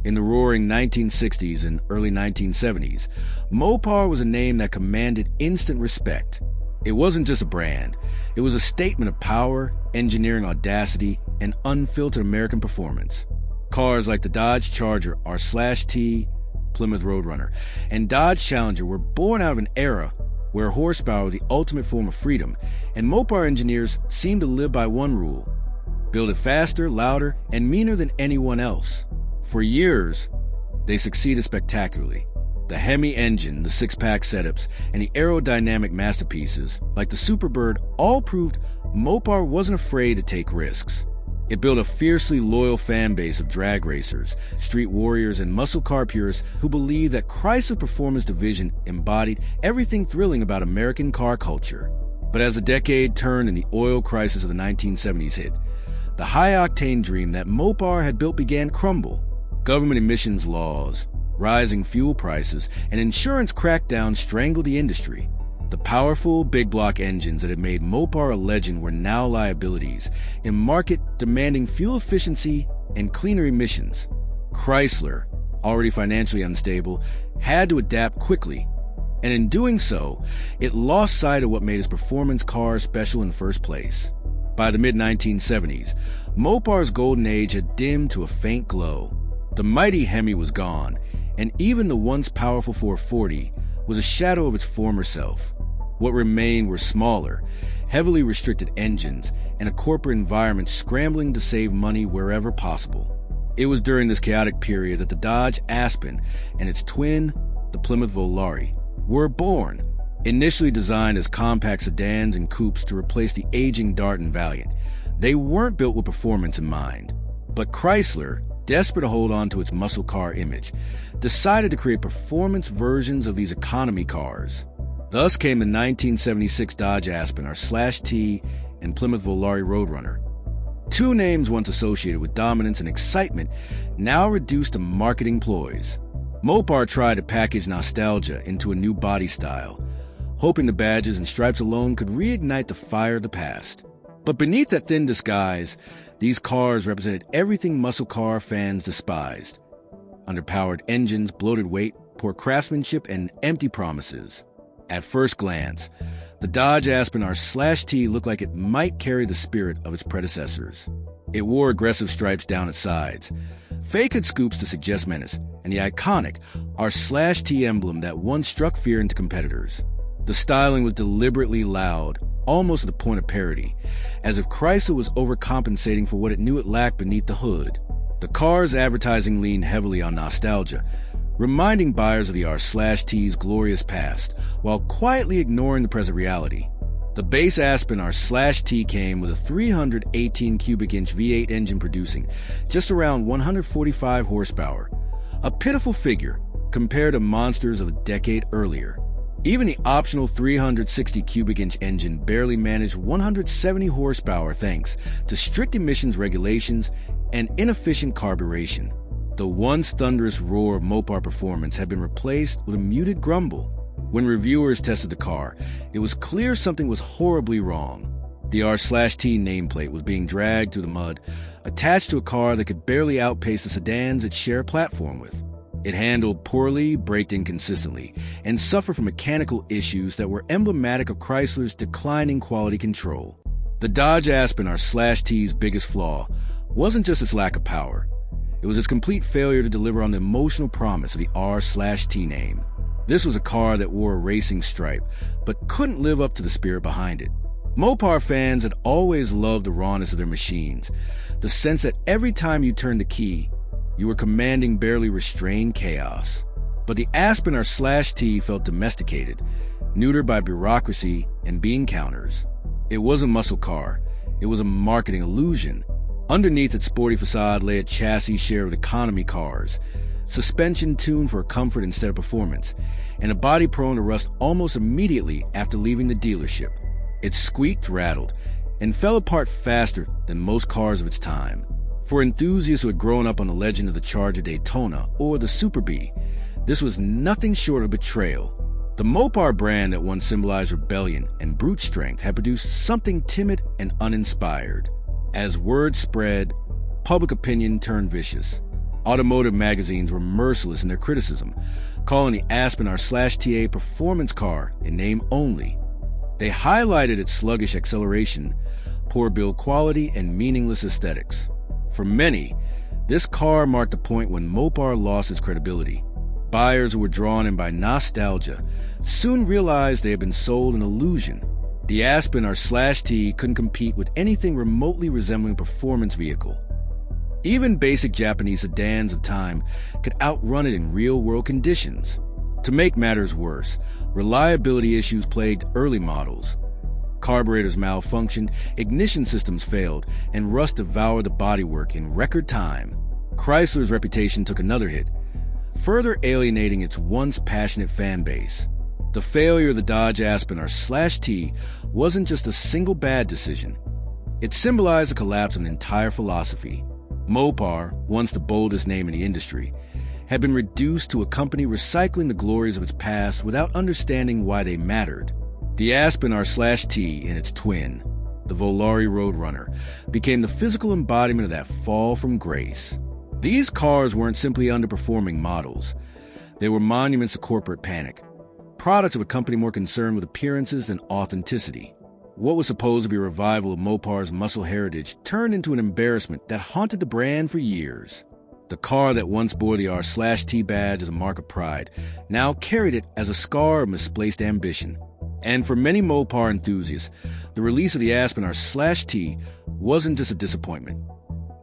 In the roaring 1960s and early 1970s, Mopar was a name that commanded instant respect. It wasn't just a brand. It was a statement of power, engineering audacity, and unfiltered American performance. Cars like the Dodge Charger R/T, Plymouth Road Runner, and Dodge Challenger were born out of an era where horsepower was the ultimate form of freedom, and Mopar engineers seemed to live by one rule: build it faster, louder, and meaner than anyone else. For years, they succeeded spectacularly. The Hemi engine, the six-pack setups, and the aerodynamic masterpieces, like the Superbird, all proved Mopar wasn't afraid to take risks. It built a fiercely loyal fan base of drag racers, street warriors, and muscle car purists who believed that Chrysler Performance Division embodied everything thrilling about American car culture. But as the decade turned and the oil crisis of the 1970s hit, the high-octane dream that Mopar had built began to crumble. Government emissions laws, rising fuel prices, and insurance crackdowns strangled the industry. The powerful, big-block engines that had made Mopar a legend were now liabilities in a market demanding fuel efficiency and cleaner emissions. Chrysler, already financially unstable, had to adapt quickly, and in doing so, it lost sight of what made its performance cars special in the first place. By the mid-1970s, Mopar's golden age had dimmed to a faint glow. The mighty Hemi was gone, and even the once powerful 440 was a shadow of its former self. What remained were smaller, heavily restricted engines and a corporate environment scrambling to save money wherever possible. It was during this chaotic period that the Dodge Aspen and its twin, the Plymouth Volare, were born. Initially designed as compact sedans and coupes to replace the aging Dart and Valiant, they weren't built with performance in mind. But Chrysler, desperate to hold on to its muscle car image, decided to create performance versions of these economy cars. Thus came the 1976 Dodge Aspen R/T and Plymouth Volare Road Runner. Two names once associated with dominance and excitement, now reduced to marketing ploys. Mopar tried to package nostalgia into a new body style, hoping the badges and stripes alone could reignite the fire of the past. But beneath that thin disguise, these cars represented everything muscle car fans despised: underpowered engines, bloated weight, poor craftsmanship, and empty promises. At first glance, the Dodge Aspen R/T looked like it might carry the spirit of its predecessors. It wore aggressive stripes down its sides, fake scoops to suggest menace, and the iconic R/T emblem that once struck fear into competitors. The styling was deliberately loud, almost to the point of parody, as if Chrysler was overcompensating for what it knew it lacked beneath the hood. The car's advertising leaned heavily on nostalgia, reminding buyers of the R/T's glorious past, while quietly ignoring the present reality. The base Aspen R/T came with a 318 cubic inch V8 engine producing just around 145 horsepower, a pitiful figure compared to monsters of a decade earlier. Even the optional 360 cubic inch engine barely managed 170 horsepower thanks to strict emissions regulations and inefficient carburation. The once thunderous roar of Mopar performance had been replaced with a muted grumble. When reviewers tested the car, it was clear something was horribly wrong. The R/T nameplate was being dragged through the mud, attached to a car that could barely outpace the sedans it shared a platform with. It handled poorly, braked inconsistently, and suffered from mechanical issues that were emblematic of Chrysler's declining quality control. The Dodge Aspen R/T's biggest flaw wasn't just its lack of power. It was its complete failure to deliver on the emotional promise of the R/T name. This was a car that wore a racing stripe, but couldn't live up to the spirit behind it. Mopar fans had always loved the rawness of their machines, the sense that every time you turned the key, you were commanding barely restrained chaos. But the Aspen R/T felt domesticated, neutered by bureaucracy and bean counters. It wasn't a muscle car. It was a marketing illusion. Underneath its sporty facade lay a chassis share with economy cars, suspension tuned for comfort instead of performance, and a body prone to rust almost immediately after leaving the dealership. It squeaked, rattled, and fell apart faster than most cars of its time. For enthusiasts who had grown up on the legend of the Charger Daytona or the Super Bee, this was nothing short of betrayal. The Mopar brand that once symbolized rebellion and brute strength had produced something timid and uninspired. As word spread, public opinion turned vicious. Automotive magazines were merciless in their criticism, calling the Aspen R/T a performance car in name only. They highlighted its sluggish acceleration, poor build quality, and meaningless aesthetics. For many, this car marked the point when Mopar lost its credibility. Buyers who were drawn in by nostalgia soon realized they had been sold an illusion. The Aspen R/T couldn't compete with anything remotely resembling a performance vehicle. Even basic Japanese sedans of time could outrun it in real-world conditions. To make matters worse, reliability issues plagued early models. Carburetors malfunctioned, ignition systems failed, and rust devoured the bodywork in record time. Chrysler's reputation took another hit, further alienating its once passionate fan base. The failure of the Dodge Aspen R/T wasn't just a single bad decision. It symbolized the collapse of an entire philosophy. Mopar, once the boldest name in the industry, had been reduced to a company recycling the glories of its past without understanding why they mattered. The Aspen R/T and its twin, the Plymouth Road Runner, became the physical embodiment of that fall from grace. These cars weren't simply underperforming models. They were monuments to corporate panic, products of a company more concerned with appearances than authenticity. What was supposed to be a revival of Mopar's muscle heritage turned into an embarrassment that haunted the brand for years. The car that once bore the R/T badge as a mark of pride now carried it as a scar of misplaced ambition. And for many Mopar enthusiasts, the release of the Aspen R/T wasn't just a disappointment.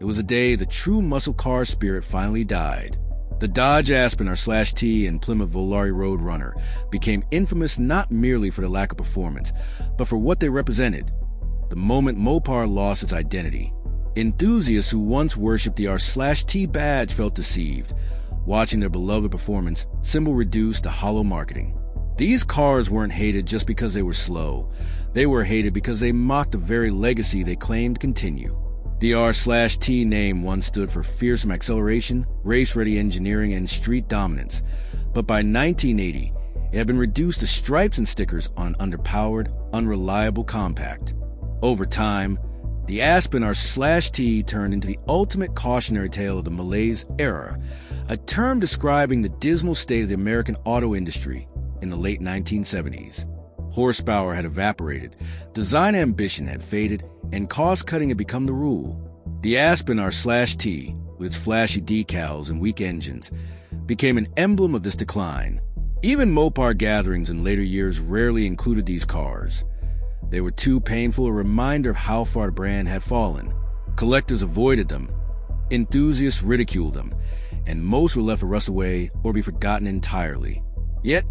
It was a day the true muscle car spirit finally died. The Dodge Aspen R/T and Plymouth Road Runner became infamous not merely for the lack of performance, but for what they represented. The moment Mopar lost its identity, enthusiasts who once worshipped the R/T badge felt deceived, watching their beloved performance symbol reduced to hollow marketing. These cars weren't hated just because they were slow. They were hated because they mocked the very legacy they claimed to continue. The R/T name once stood for fearsome acceleration, race-ready engineering, and street dominance. But by 1980, it had been reduced to stripes and stickers on an underpowered, unreliable compact. Over time, the Aspen R/T turned into the ultimate cautionary tale of the malaise era, a term describing the dismal state of the American auto industry in the late 1970s. Horsepower had evaporated, design ambition had faded, and cost-cutting had become the rule. The Aspen R/T, with its flashy decals and weak engines, became an emblem of this decline. Even Mopar gatherings in later years rarely included these cars. They were too painful a reminder of how far the brand had fallen. Collectors avoided them, enthusiasts ridiculed them, and most were left to rust away or be forgotten entirely. Yet,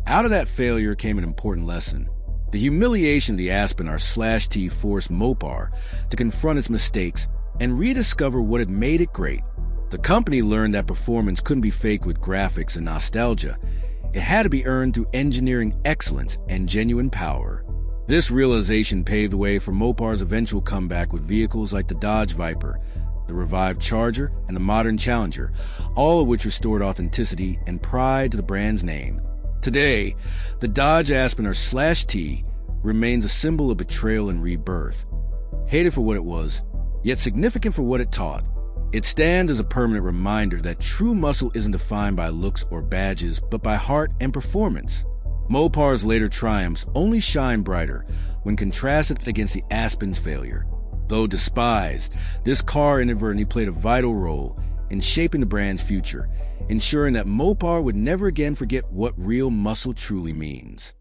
out of that failure came an important lesson. The humiliation of the Aspen R/T forced Mopar to confront its mistakes and rediscover what had made it great. The company learned that performance couldn't be faked with graphics and nostalgia. It had to be earned through engineering excellence and genuine power. This realization paved the way for Mopar's eventual comeback with vehicles like the Dodge Viper, the revived Charger, and the modern Challenger, all of which restored authenticity and pride to the brand's name. Today, the Dodge Aspen R/T remains a symbol of betrayal and rebirth. Hated for what it was, yet significant for what it taught. It stands as a permanent reminder that true muscle isn't defined by looks or badges, but by heart and performance. Mopar's later triumphs only shine brighter when contrasted against the Aspen's failure. Though despised, this car inadvertently played a vital role in shaping the brand's future, ensuring that Mopar would never again forget what real muscle truly means.